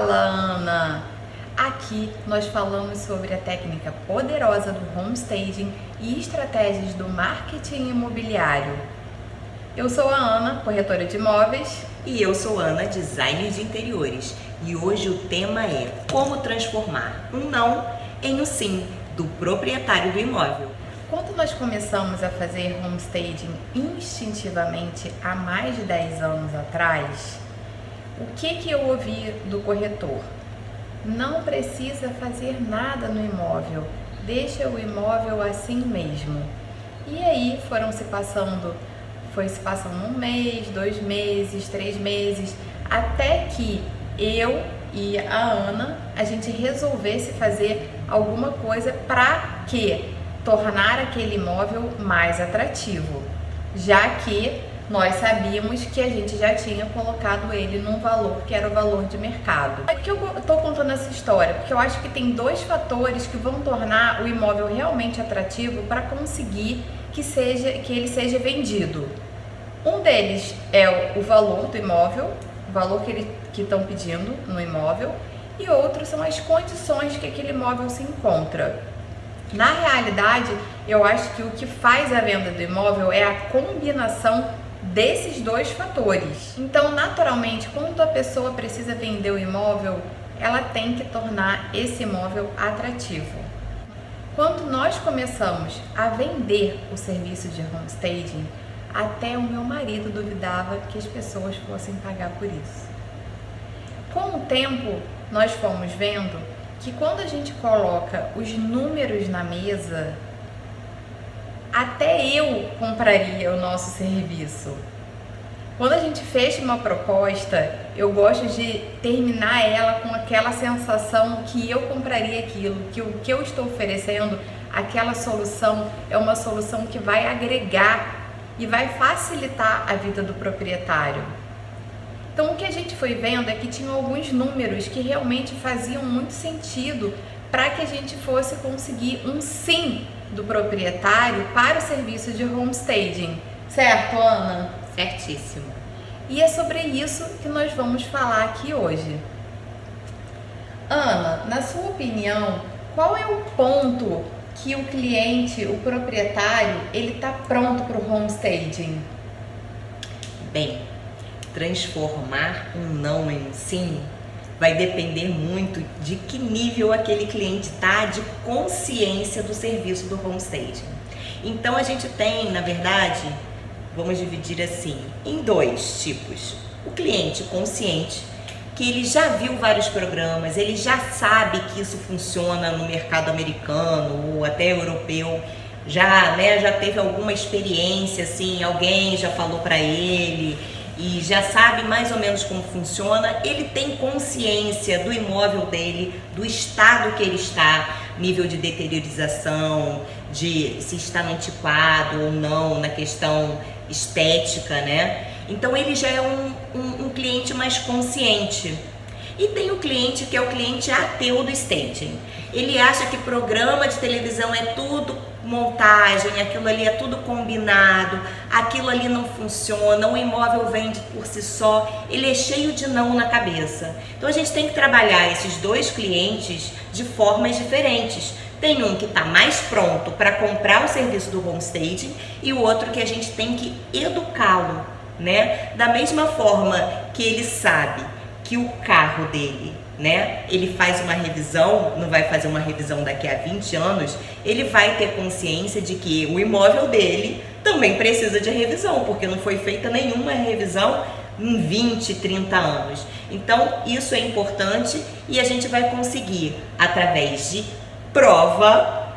Fala, Ana! Aqui nós falamos sobre a técnica poderosa do homestaging e estratégias do marketing imobiliário. Eu sou a Ana, corretora de imóveis. E eu sou a Ana, designer de interiores. E hoje o tema é como transformar um não em um sim do proprietário do imóvel. Quando nós começamos a fazer homestaging instintivamente há mais de 10 anos atrás, o que eu ouvi do corretor? Não precisa fazer nada no imóvel, deixa o imóvel assim mesmo. E aí foi se passando 1 mês, 2 meses, 3 meses, até que eu e a Ana, a gente resolvesse fazer alguma coisa para tornar aquele imóvel mais atrativo, já que nós sabíamos que a gente já tinha colocado ele num valor que era o valor de mercado. Por que eu estou contando essa história? Porque eu acho que tem 2 fatores que vão tornar o imóvel realmente atrativo para conseguir que ele seja vendido. Um deles é o valor do imóvel, o valor que estão pedindo no imóvel, e outro são as condições que aquele imóvel se encontra. Na realidade, eu acho que o que faz a venda do imóvel é a combinação desses 2 fatores. Então, naturalmente, quando a pessoa precisa vender o imóvel, ela tem que tornar esse imóvel atrativo. Quando nós começamos a vender o serviço de homestaging, até o meu marido duvidava que as pessoas fossem pagar por isso. Com o tempo, nós fomos vendo que quando a gente coloca os números na mesa, até eu compraria o nosso serviço. Quando a gente fecha uma proposta, eu gosto de terminar ela com aquela sensação que eu compraria aquilo, que o que eu estou oferecendo, aquela solução é uma solução que vai agregar e vai facilitar a vida do proprietário. Então, o que a gente foi vendo é que tinha alguns números que realmente faziam muito sentido para que a gente fosse conseguir um sim do proprietário para o serviço de homestaging. Certo, Ana? Certíssimo. E é sobre isso que nós vamos falar aqui hoje. Ana, na sua opinião, qual é o ponto que o cliente, o proprietário, ele está pronto para o homestaging? Bem, transformar um não em um sim vai depender muito de que nível aquele cliente está de consciência do serviço do homestaging. Então a gente tem, na verdade, vamos dividir assim, em 2 tipos. O cliente consciente, que ele já viu vários programas, ele já sabe que isso funciona no mercado americano ou até europeu, já teve alguma experiência, assim, alguém já falou para ele e já sabe mais ou menos como funciona. Ele tem consciência do imóvel dele, do estado que ele está, nível de deteriorização, de se está antiquado ou não, na questão estética, né? Então ele já é um cliente mais consciente. E tem o cliente que é o cliente ateu do staging. Ele acha que programa de televisão é tudo montagem, aquilo ali é tudo combinado, aquilo ali não funciona, o imóvel vende por si só. Ele é cheio de não na cabeça. Então a gente tem que trabalhar esses 2 clientes de formas diferentes. Tem um que está mais pronto para comprar o serviço do homestaging e o outro que a gente tem que educá-lo, né? Da mesma forma que ele sabe que o carro dele, né, ele faz uma revisão, não vai fazer uma revisão daqui a 20 anos, ele vai ter consciência de que o imóvel dele também precisa de revisão, porque não foi feita nenhuma revisão em 20, 30 anos. Então, isso é importante e a gente vai conseguir, através de prova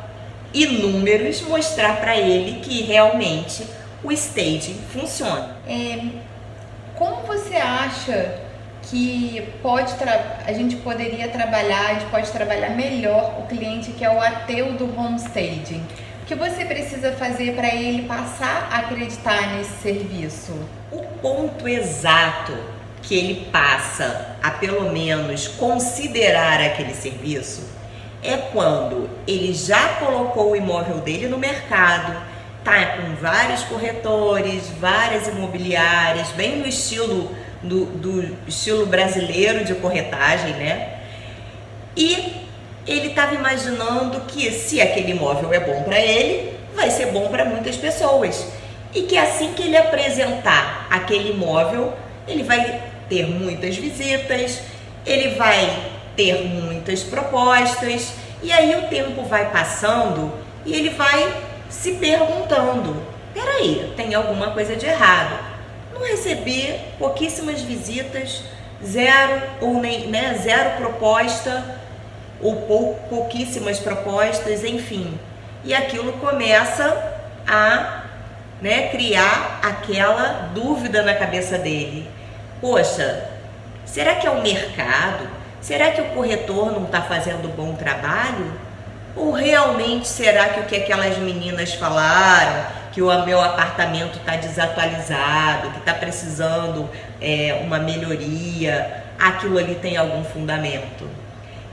e números, mostrar para ele que realmente o staging funciona. Como você acha que a gente pode trabalhar melhor o cliente que é o ateu do homestaging? O que você precisa fazer para ele passar a acreditar nesse serviço? O ponto exato que ele passa a pelo menos considerar aquele serviço é quando ele já colocou o imóvel dele no mercado, tá com vários corretores, várias imobiliárias, bem no estilo do estilo brasileiro de corretagem, né? E ele estava imaginando que se aquele imóvel é bom para ele, vai ser bom para muitas pessoas. E que assim que ele apresentar aquele imóvel, ele vai ter muitas visitas, ele vai ter muitas propostas, e aí o tempo vai passando e ele vai se perguntando: peraí, tem alguma coisa de errado? Não recebi pouquíssimas visitas, zero ou nem, né, zero proposta, ou pouquíssimas propostas, enfim. E aquilo começa a, né, criar aquela dúvida na cabeça dele. Poxa, será que é o mercado? Será que o corretor não está fazendo bom trabalho? Ou realmente será que o que aquelas meninas falaram, que o meu apartamento está desatualizado, que está precisando uma melhoria, aquilo ali tem algum fundamento?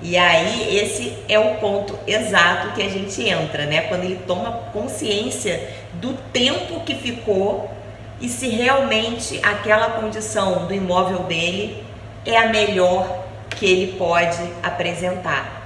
E aí esse é o ponto exato que a gente entra, né? Quando ele toma consciência do tempo que ficou e se realmente aquela condição do imóvel dele é a melhor que ele pode apresentar.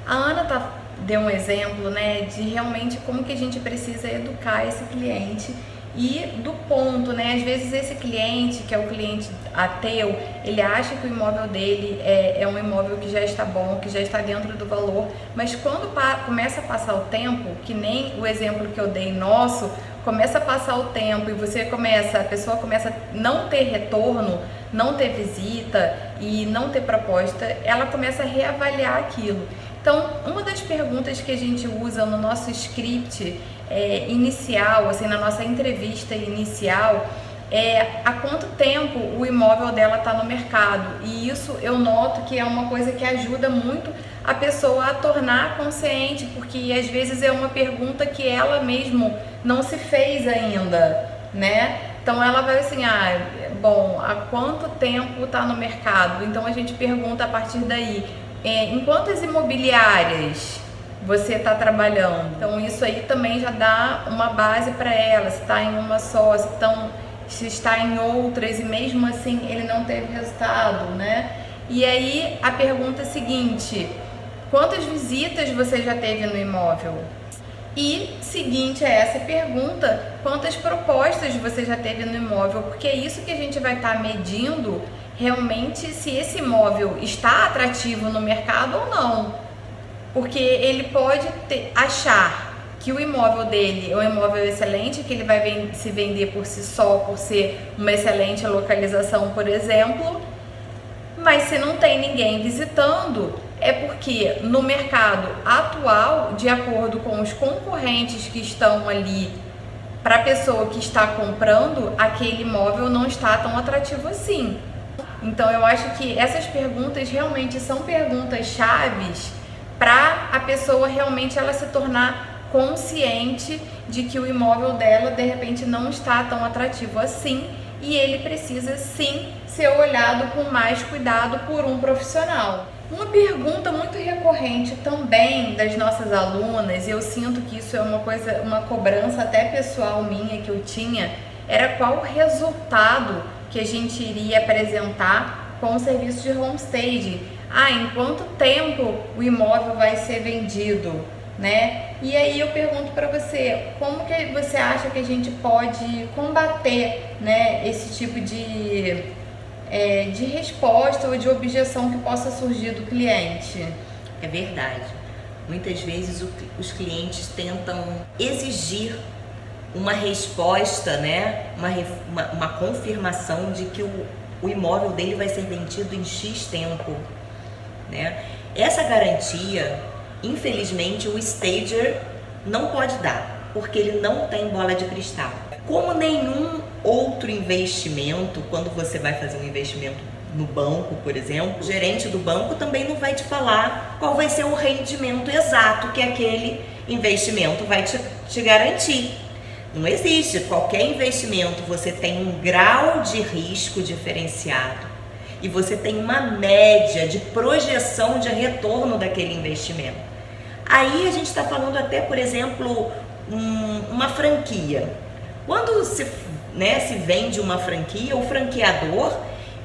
A Ana deu um exemplo, né, de realmente como que a gente precisa educar esse cliente e do ponto, né, às vezes esse cliente, que é o cliente ateu, ele acha que o imóvel dele é um imóvel que já está bom, que já está dentro do valor, mas quando começa a passar o tempo, que nem o exemplo que eu dei nosso, começa a passar o tempo e a pessoa começa a não ter retorno, não ter visita e não ter proposta, ela começa a reavaliar aquilo. Então, uma das perguntas que a gente usa no nosso script inicial, assim, na nossa entrevista inicial, é há quanto tempo o imóvel dela está no mercado. E isso eu noto que é uma coisa que ajuda muito a pessoa a tornar consciente, porque às vezes é uma pergunta que ela mesmo não se fez ainda, né? Então ela vai assim, bom, há quanto tempo está no mercado? Então a gente pergunta a partir daí, em quantas imobiliárias você está trabalhando? Então isso aí também já dá uma base para ela, se está em uma só, se está em outras e mesmo assim ele não teve resultado, né? E aí a pergunta é a seguinte: quantas visitas você já teve no imóvel? E seguinte a essa pergunta, quantas propostas você já teve no imóvel? Porque é isso que a gente vai estar medindo realmente se esse imóvel está atrativo no mercado ou não. Porque ele pode achar que o imóvel dele é um imóvel excelente, que ele vai se vender por si só, por ser uma excelente localização, por exemplo, mas se não tem ninguém visitando, é porque no mercado atual, de acordo com os concorrentes que estão ali, para a pessoa que está comprando, aquele imóvel não está tão atrativo assim. Então eu acho que essas perguntas realmente são perguntas chaves para a pessoa realmente ela se tornar consciente de que o imóvel dela de repente não está tão atrativo assim e ele precisa sim ser olhado com mais cuidado por um profissional. Uma pergunta muito recorrente também das nossas alunas, e eu sinto que isso é uma cobrança até pessoal minha que eu tinha, era qual o resultado que a gente iria apresentar com o serviço de homestaging. Em quanto tempo o imóvel vai ser vendido, né? E aí eu pergunto para você, como que você acha que a gente pode combater, né, esse tipo de resposta ou de objeção que possa surgir do cliente? É verdade. Muitas vezes os clientes tentam exigir uma resposta, né? Uma confirmação de que o imóvel dele vai ser vendido em X tempo, né? Essa garantia, infelizmente, o stager não pode dar, porque ele não tem bola de cristal. Como nenhum outro investimento, quando você vai fazer um investimento no banco, por exemplo, o gerente do banco também não vai te falar qual vai ser o rendimento exato que aquele investimento vai te garantir. Não existe. Qualquer investimento você tem um grau de risco diferenciado e você tem uma média de projeção de retorno daquele investimento. Aí a gente está falando até, por exemplo, uma franquia. Quando se né, se vende uma franquia, o franqueador,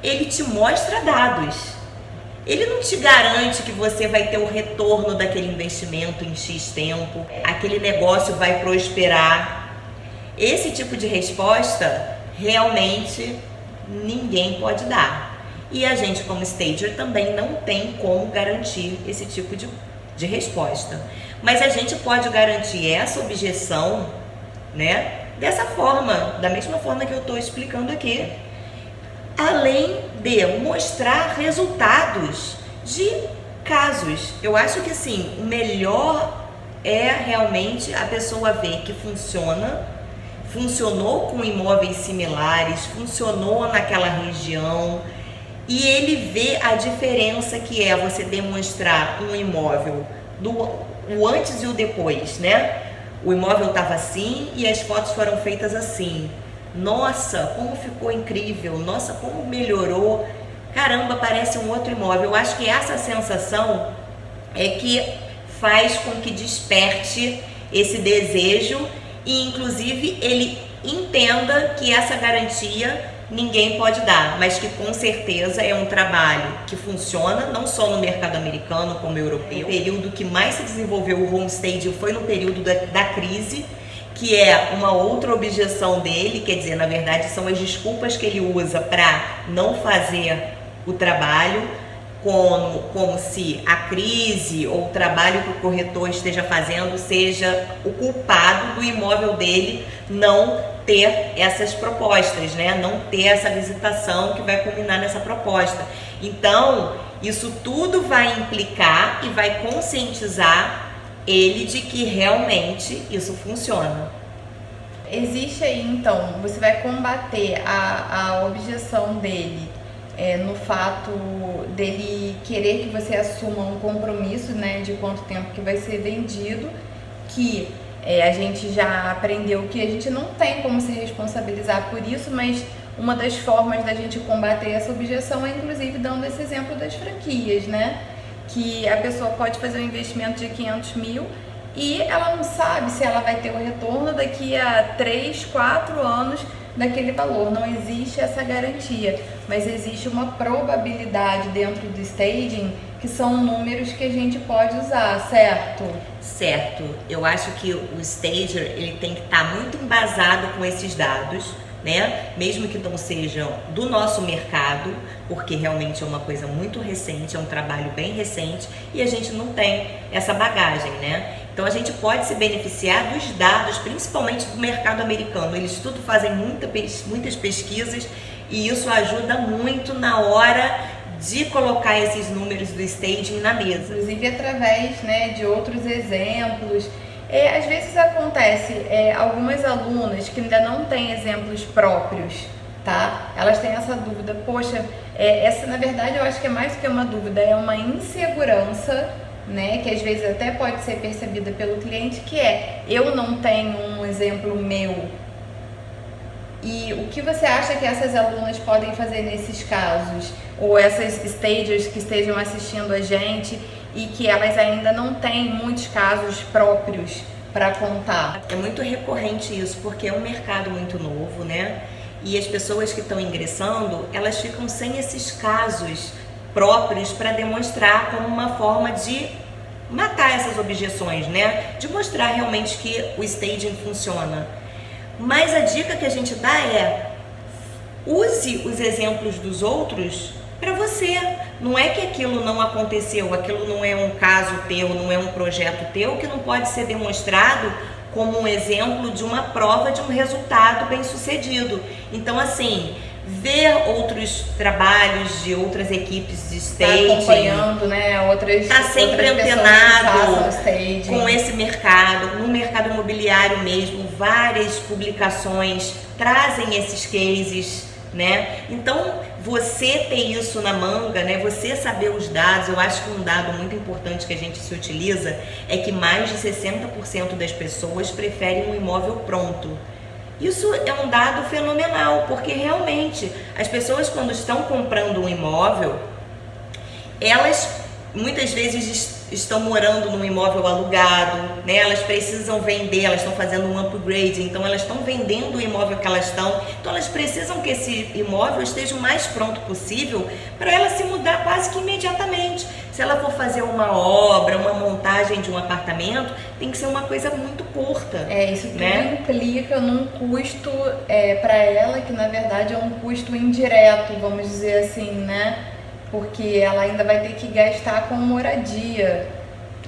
ele te mostra dados. Ele não te garante que você vai ter o retorno daquele investimento em X tempo, aquele negócio vai prosperar. Esse tipo de resposta realmente ninguém pode dar. E a gente, como stager, também não tem como garantir esse tipo de resposta. Mas a gente pode garantir essa objeção, né, dessa forma, da mesma forma que eu estou explicando aqui. Além de mostrar resultados de casos. Eu acho que assim, o melhor é realmente a pessoa ver que funcionou com imóveis similares, funcionou naquela região, e ele vê a diferença que é você demonstrar um imóvel, o antes e o depois, né? O imóvel estava assim e as fotos foram feitas assim. Nossa, como ficou incrível, nossa, como melhorou, caramba, parece um outro imóvel. Eu acho que essa sensação é que faz com que desperte esse desejo e inclusive ele entenda que essa garantia ninguém pode dar, mas que com certeza é um trabalho que funciona não só no mercado americano como europeu. O período que mais se desenvolveu o homestaging foi no período da crise, que é uma outra objeção dele, quer dizer, na verdade são as desculpas que ele usa para não fazer o trabalho, como se a crise ou o trabalho que o corretor esteja fazendo seja o culpado do imóvel dele não ter essas propostas, né? Não ter essa visitação que vai culminar nessa proposta. Então, isso tudo vai implicar e vai conscientizar ele de que realmente isso funciona. Existe aí, então, você vai combater a objeção dele no fato dele querer que você assuma um compromisso, né, de quanto tempo que vai ser vendido, que a gente já aprendeu que a gente não tem como se responsabilizar por isso, mas uma das formas da gente combater essa objeção é inclusive dando esse exemplo das franquias, né? Que a pessoa pode fazer um investimento de 500 mil e ela não sabe se ela vai ter o retorno daqui a 3, 4 anos daquele valor. Não existe essa garantia, mas existe uma probabilidade dentro do staging que são números que a gente pode usar, certo? Certo. Eu acho que o stager ele tem que estar muito embasado com esses dados, né? Mesmo que não sejam do nosso mercado, porque realmente é uma coisa muito recente, é um trabalho bem recente e a gente não tem essa bagagem, né? Então a gente pode se beneficiar dos dados, principalmente do mercado americano. Eles tudo fazem muitas pesquisas e isso ajuda muito na hora de colocar esses números do staging na mesa. Inclusive através, né, de outros exemplos. Às vezes acontece algumas alunas que ainda não têm exemplos próprios, tá? Elas têm essa dúvida, poxa, essa na verdade eu acho que é mais do que uma dúvida, é uma insegurança, né, que às vezes até pode ser percebida pelo cliente, que eu não tenho um exemplo meu. E o que você acha que essas alunas podem fazer nesses casos? Ou essas stagers que estejam assistindo a gente e que elas ainda não têm muitos casos próprios para contar? É muito recorrente isso, porque é um mercado muito novo, né? E as pessoas que estão ingressando, elas ficam sem esses casos próprios para demonstrar como uma forma de matar essas objeções, né? De mostrar realmente que o staging funciona. Mas a dica que a gente dá use os exemplos dos outros para você. Não é que aquilo não aconteceu, aquilo não é um caso teu, não é um projeto teu que não pode ser demonstrado como um exemplo de uma prova de um resultado bem sucedido. Então, assim, ver outros trabalhos de outras equipes de staging, acompanhando, né, tá sempre antenado com esse mercado, no mercado imobiliário mesmo, várias publicações trazem esses cases, né? Então, você ter isso na manga, né, você saber os dados, eu acho que um dado muito importante que a gente se utiliza é que mais de 60% das pessoas preferem um imóvel pronto. Isso é um dado fenomenal, porque realmente as pessoas quando estão comprando um imóvel, elas muitas vezes estão morando num imóvel alugado, né? Elas precisam vender, elas estão fazendo um upgrade, então elas estão vendendo o imóvel que elas estão, então elas precisam que esse imóvel esteja o mais pronto possível para ela se mudar quase que imediatamente. Se ela for fazer uma obra, uma montagem de um apartamento, tem que ser uma coisa muito curta. Isso tudo, né? Implica num custo para ela, que na verdade é um custo indireto, vamos dizer assim, né? Porque ela ainda vai ter que gastar com moradia.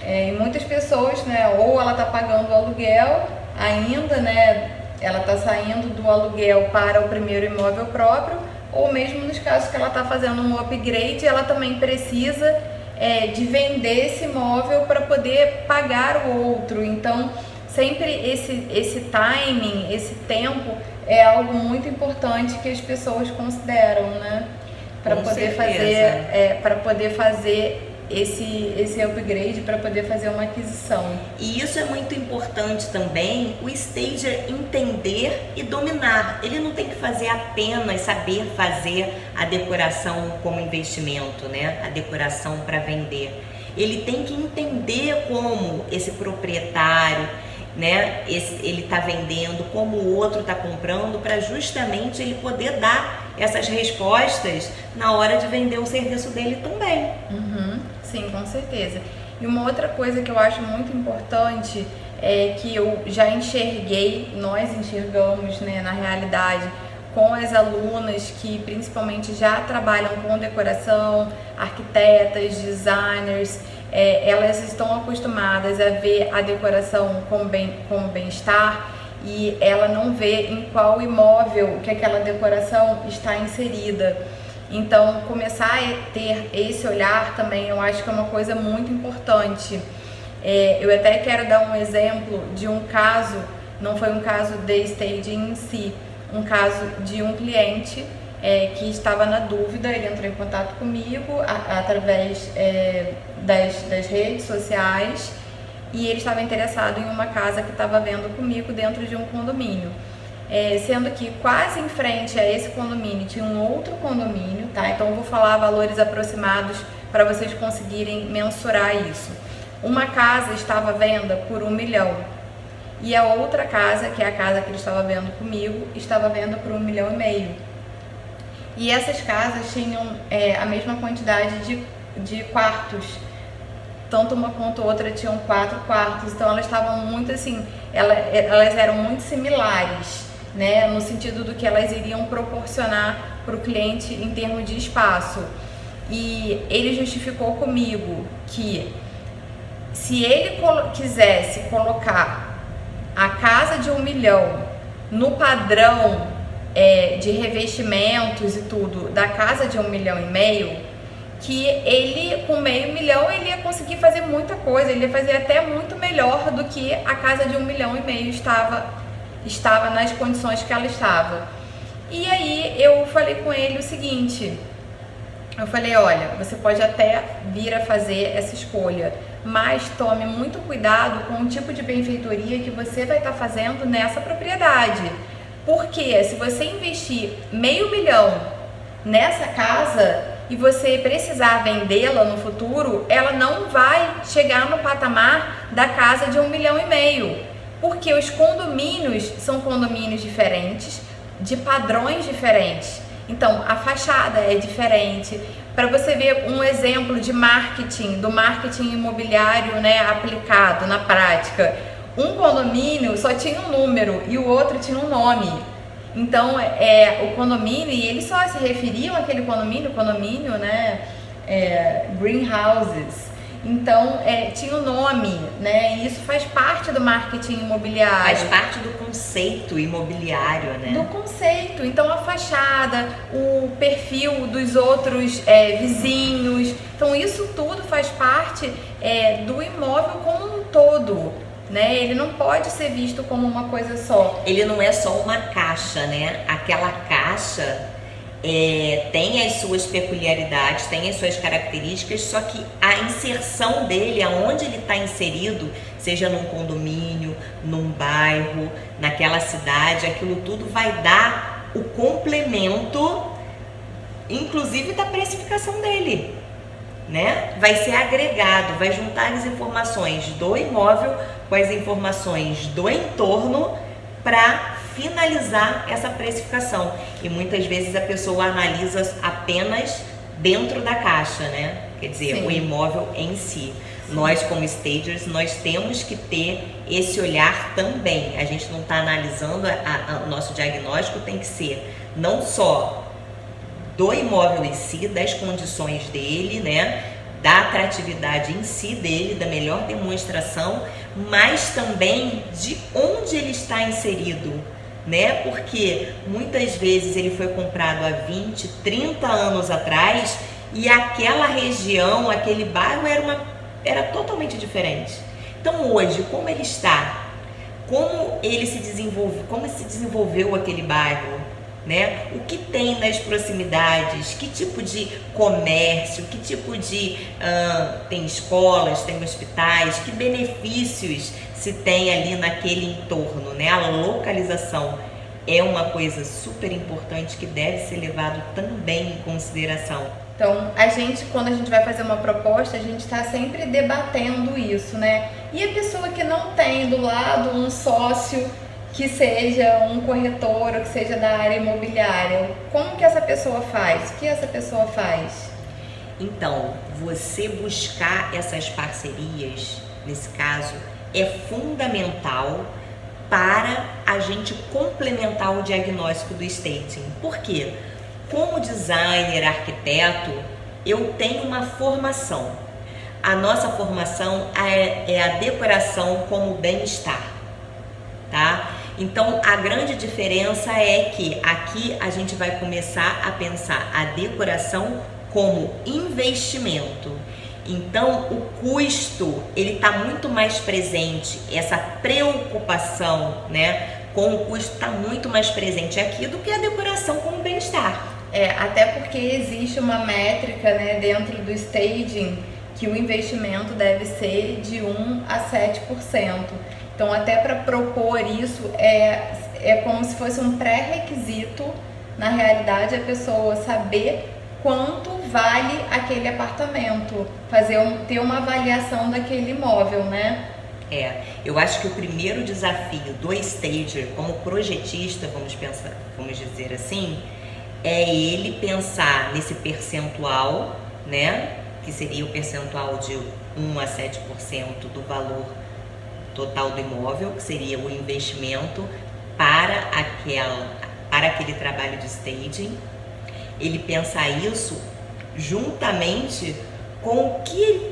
E muitas pessoas, né, ou ela está pagando o aluguel ainda, né, ela está saindo do aluguel para o primeiro imóvel próprio, ou mesmo nos casos que ela está fazendo um upgrade, ela também precisa de vender esse imóvel para poder pagar o outro. Então, sempre esse timing, esse tempo é algo muito importante que as pessoas consideram, né? Para poder fazer esse upgrade, para poder fazer uma aquisição. E isso é muito importante também, o stager entender e dominar. Ele não tem que fazer apenas saber fazer a decoração como investimento, né? A decoração para vender. Ele tem que entender como esse proprietário, né, ele está vendendo, como o outro está comprando, para justamente ele poder dar essas respostas na hora de vender o serviço dele também. Sim, com certeza. E uma outra coisa que eu acho muito importante é que eu já enxerguei, nós enxergamos, né, na realidade, com as alunas que principalmente já trabalham com decoração, arquitetas, designers, elas estão acostumadas a ver a decoração como bem-estar e ela não vê em qual imóvel que aquela decoração está inserida. Então, começar a ter esse olhar também eu acho que é uma coisa muito importante. Eu até quero dar um exemplo de um caso, não foi um caso de staging em si, um caso de um cliente que estava na dúvida. Ele entrou em contato comigo através das redes sociais e ele estava interessado em uma casa que estava vendo comigo dentro de um condomínio. Sendo que quase em frente a esse condomínio tinha um outro condomínio, tá? Então eu vou falar valores aproximados para vocês conseguirem mensurar isso. Uma casa estava à venda por 1 milhão e a outra casa, que é a casa que ele estava vendo comigo, estava à venda por 1,5 milhão. E essas casas tinham a mesma quantidade de quartos, tanto uma quanto outra tinham 4 quartos, então elas estavam muito assim, elas eram muito similares, né, no sentido do que elas iriam proporcionar para o cliente em termos de espaço. E ele justificou comigo que se ele quisesse colocar a casa de 1 milhão no padrão de revestimentos e tudo da casa de 1,5 milhão, que ele com 500 mil ele ia conseguir fazer muita coisa, ele ia fazer até muito melhor do que a casa de 1,5 milhão estava nas condições que ela estava. E aí eu falei com ele o seguinte, eu falei, olha, você pode até vir a fazer essa escolha, mas tome muito cuidado com o tipo de benfeitoria que você vai estar fazendo nessa propriedade, porque se você investir 500 mil nessa casa e você precisar vendê-la no futuro, ela não vai chegar no patamar da casa de 1,5 milhão, porque os condomínios são condomínios diferentes, de padrões diferentes. Então, a fachada é diferente. Para você ver um exemplo de marketing, do marketing imobiliário, né, aplicado na prática, um condomínio só tinha um número e o outro tinha um nome. Então, o condomínio, e eles só se referiam àquele condomínio, né, greenhouses. Então, tinha um nome, né, e isso faz parte do marketing imobiliário. Faz parte do conceito imobiliário, né? Do conceito. Então, a fachada, o perfil dos outros vizinhos. Então, isso tudo faz parte do imóvel como um todo, né? Ele não pode ser visto como uma coisa só. Ele não é só uma caixa, né? Aquela caixa tem as suas peculiaridades, tem as suas características, só que a inserção dele, aonde ele está inserido, seja num condomínio, num bairro, naquela cidade, aquilo tudo vai dar o complemento, inclusive da precificação dele. né? Vai ser agregado, vai juntar as informações do imóvel com as informações do entorno para finalizar essa precificação. E muitas vezes a pessoa analisa apenas dentro da caixa, né? Quer dizer, sim, o imóvel em si. Sim. Nós, como stagers, nós temos que ter esse olhar também. A gente não está analisando, o nosso diagnóstico tem que ser não só do imóvel em si, das condições dele, né? Da atratividade em si dele, da melhor demonstração, mas também de onde ele está inserido, né? Porque muitas vezes ele foi comprado há 20, 30 anos atrás e aquela região, aquele bairro era totalmente diferente. Então hoje, como ele está, como se desenvolveu aquele bairro, né? O que tem nas proximidades, que tipo de comércio, que tipo de tem escolas, tem hospitais, que benefícios se tem ali naquele entorno, né? A localização é uma coisa super importante que deve ser levado também em consideração. Então, quando a gente vai fazer uma proposta, a gente está sempre debatendo isso, né? E a pessoa que não tem do lado um sócio que seja um corretor ou que seja da área imobiliária, como que essa pessoa faz? O que essa pessoa faz? Então, você buscar essas parcerias, nesse caso, é fundamental para a gente complementar o diagnóstico do staging. Por quê? Como designer, arquiteto, eu tenho uma formação. A nossa formação é a decoração como bem-estar, tá? Então, a grande diferença é que aqui a gente vai começar a pensar a decoração como investimento. Então, o custo, ele está muito mais presente, essa preocupação, né, com o custo está muito mais presente aqui do que a decoração como bem-estar. Até porque existe uma métrica, né, dentro do staging que o investimento deve ser de 1 a 7%. Então, até para propor isso, é como se fosse um pré-requisito, na realidade, a pessoa saber quanto vale aquele apartamento, ter uma avaliação daquele imóvel, né? Eu acho que o primeiro desafio do stager como projetista, vamos dizer assim, é ele pensar nesse percentual, né? Que seria o percentual de 1 a 7% do valor total do imóvel, que seria o investimento para aquele trabalho de staging. Ele pensar isso juntamente com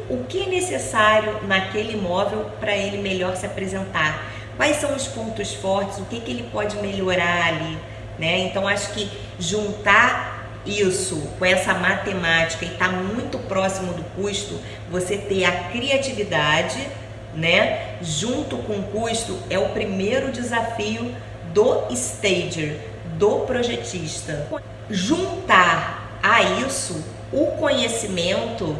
o que é necessário naquele imóvel para ele melhor se apresentar. Quais são os pontos fortes, o que ele pode melhorar ali, né? Então, acho que juntar isso com essa matemática e estar muito próximo do custo, você ter a criatividade, né, junto com o custo, é o primeiro desafio do stager, do projetista. Juntar a isso o conhecimento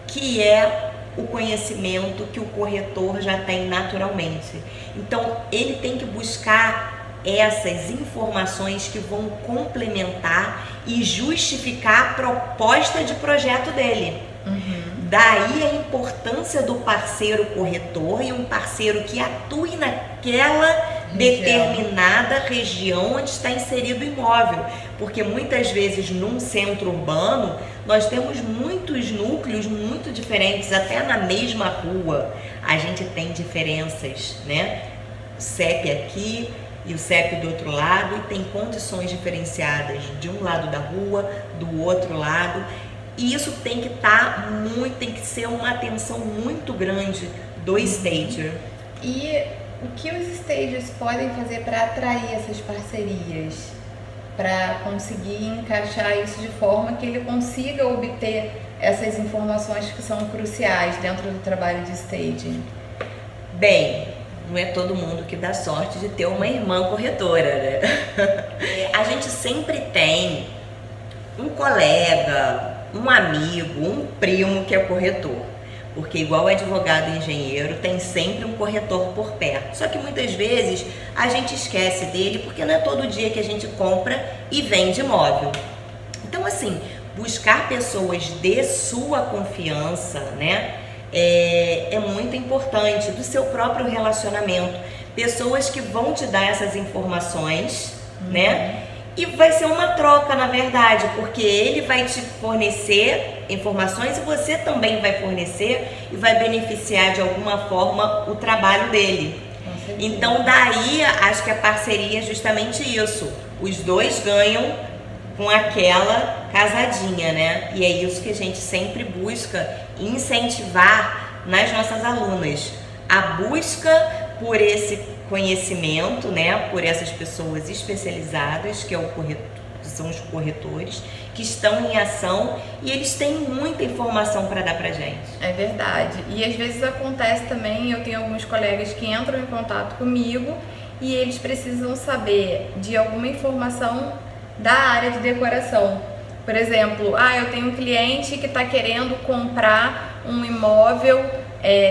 que é o conhecimento que o corretor já tem naturalmente. Então, ele tem que buscar essas informações que vão complementar e justificar a proposta de projeto dele. Daí a importância do parceiro corretor e um parceiro que atue naquela determinada região onde está inserido o imóvel. Porque muitas vezes num centro urbano nós temos muitos núcleos muito diferentes, até na mesma rua a gente tem diferenças, né? O CEP aqui e o CEP do outro lado, e tem condições diferenciadas de um lado da rua, do outro lado. E isso tem que tem que ser uma atenção muito grande do stager. E o que os stagers podem fazer para atrair essas parcerias? Para conseguir encaixar isso de forma que ele consiga obter essas informações que são cruciais dentro do trabalho de staging? Bem, não é todo mundo que dá sorte de ter uma irmã corretora, né? A gente sempre tem um colega, um amigo, um primo que é corretor. Porque igual advogado e engenheiro, tem sempre um corretor por perto. Só que muitas vezes a gente esquece dele porque não é todo dia que a gente compra e vende imóvel. Então assim, buscar pessoas de sua confiança, né? É muito importante, do seu próprio relacionamento. Pessoas que vão te dar essas informações, né? E vai ser uma troca, na verdade, porque ele vai te fornecer informações e você também vai fornecer e vai beneficiar de alguma forma o trabalho dele. Então daí acho que a parceria é justamente isso. Os dois ganham com aquela casadinha, né? E é isso que a gente sempre busca incentivar nas nossas alunas. A busca por esse conhecimento, né? Por essas pessoas especializadas, que são os corretores, que estão em ação e eles têm muita informação para dar pra gente. É verdade. E às vezes acontece também, eu tenho alguns colegas que entram em contato comigo e eles precisam saber de alguma informação da área de decoração. Por exemplo, eu tenho um cliente que está querendo comprar um imóvel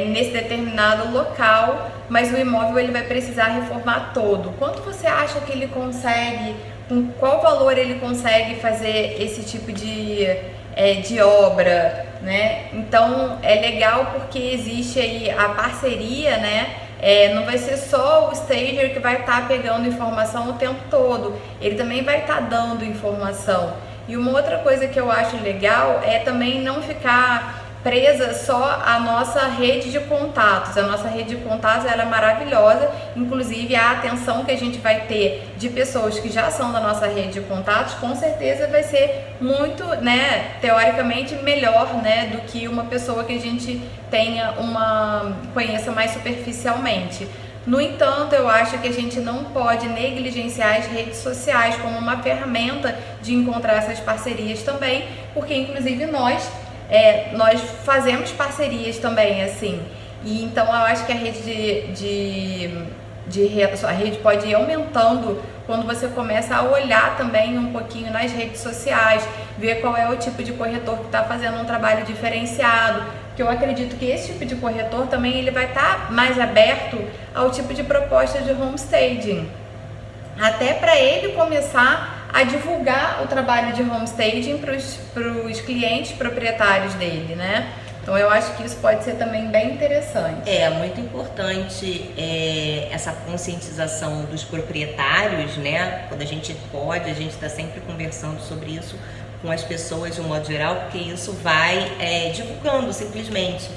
nesse determinado local, mas o imóvel ele vai precisar reformar todo. Quanto você acha que ele consegue, com qual valor ele consegue fazer esse tipo de obra, né? Então é legal porque existe aí a parceria, né? Não vai ser só o stager que vai estar pegando informação o tempo todo, ele também vai estar dando informação. E uma outra coisa que eu acho legal é também não ficar presa só à nossa rede de contatos. A nossa rede de contatos ela é maravilhosa, inclusive a atenção que a gente vai ter de pessoas que já são da nossa rede de contatos, com certeza vai ser muito, né, teoricamente melhor, né, do que uma pessoa que a gente conheça mais superficialmente. No entanto, eu acho que a gente não pode negligenciar as redes sociais como uma ferramenta de encontrar essas parcerias também, porque inclusive nós fazemos parcerias também, assim. E então eu acho que a rede pode ir aumentando quando você começa a olhar também um pouquinho nas redes sociais, ver qual é o tipo de corretor que está fazendo um trabalho diferenciado, porque eu acredito que esse tipo de corretor também ele vai estar mais aberto ao tipo de proposta de homestaging, até para ele começar a divulgar o trabalho de homestaging para os clientes proprietários dele, né? Então eu acho que isso pode ser também bem interessante. É muito importante essa conscientização dos proprietários, né? Quando a gente está sempre conversando sobre isso com as pessoas de um modo geral, porque isso vai divulgando simplesmente.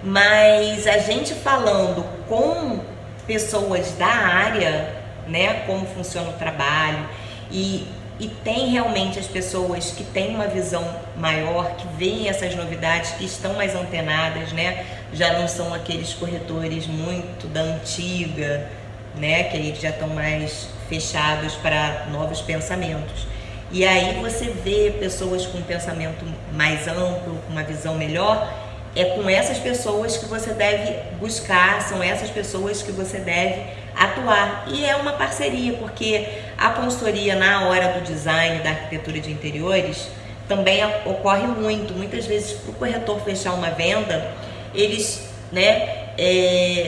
Mas a gente falando com pessoas da área, né? Como funciona o trabalho e tem realmente as pessoas que têm uma visão maior, que veem essas novidades, que estão mais antenadas, né? Já não são aqueles corretores muito da antiga, né? Que eles já estão mais fechados para novos pensamentos. E aí você vê pessoas com um pensamento mais amplo, com uma visão melhor, é com essas pessoas que você deve buscar, são essas pessoas que você deve atuar. E é uma parceria, porque a consultoria na hora do design, da arquitetura de interiores, também ocorre muitas vezes para o corretor fechar uma venda, eles, né,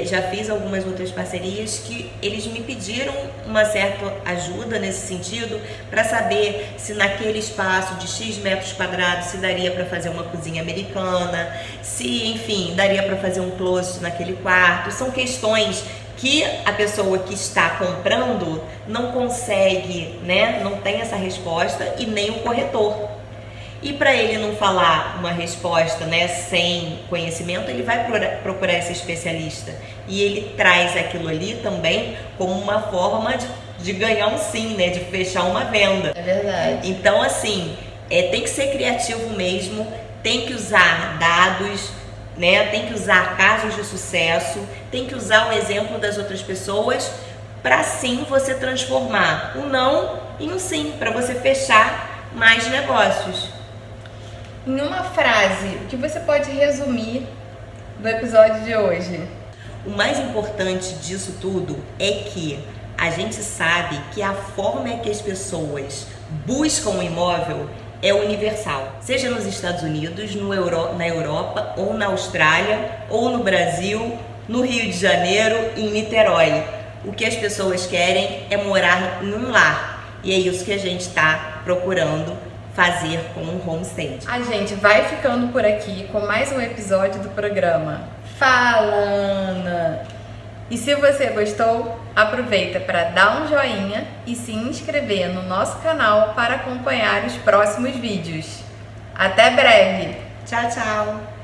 já fiz algumas outras parcerias que eles me pediram uma certa ajuda nesse sentido, para saber se naquele espaço de X metros quadrados se daria para fazer uma cozinha americana, se, enfim, daria para fazer um closet naquele quarto. São questões que a pessoa que está comprando não consegue, né, não tem essa resposta, e nem o corretor. E para ele não falar uma resposta, né, sem conhecimento, ele vai procurar esse especialista. E ele traz aquilo ali também como uma forma de ganhar um sim, né, de fechar uma venda. É verdade. Então, assim, tem que ser criativo mesmo, tem que usar dados, né, tem que usar casos de sucesso, tem que usar o exemplo das outras pessoas, para sim você transformar o não em um sim, para você fechar mais negócios. Em uma frase, o que você pode resumir do episódio de hoje? O mais importante disso tudo é que a gente sabe que a forma que as pessoas buscam um imóvel é universal. Seja nos Estados Unidos, na Europa, ou na Austrália, ou no Brasil, no Rio de Janeiro e em Niterói. O que as pessoas querem é morar em um lar. E é isso que a gente está procurando fazer com um homestaging. A gente vai ficando por aqui com mais um episódio do programa Fala, Ana! E se você gostou, aproveita para dar um joinha e se inscrever no nosso canal para acompanhar os próximos vídeos. Até breve! Tchau, tchau!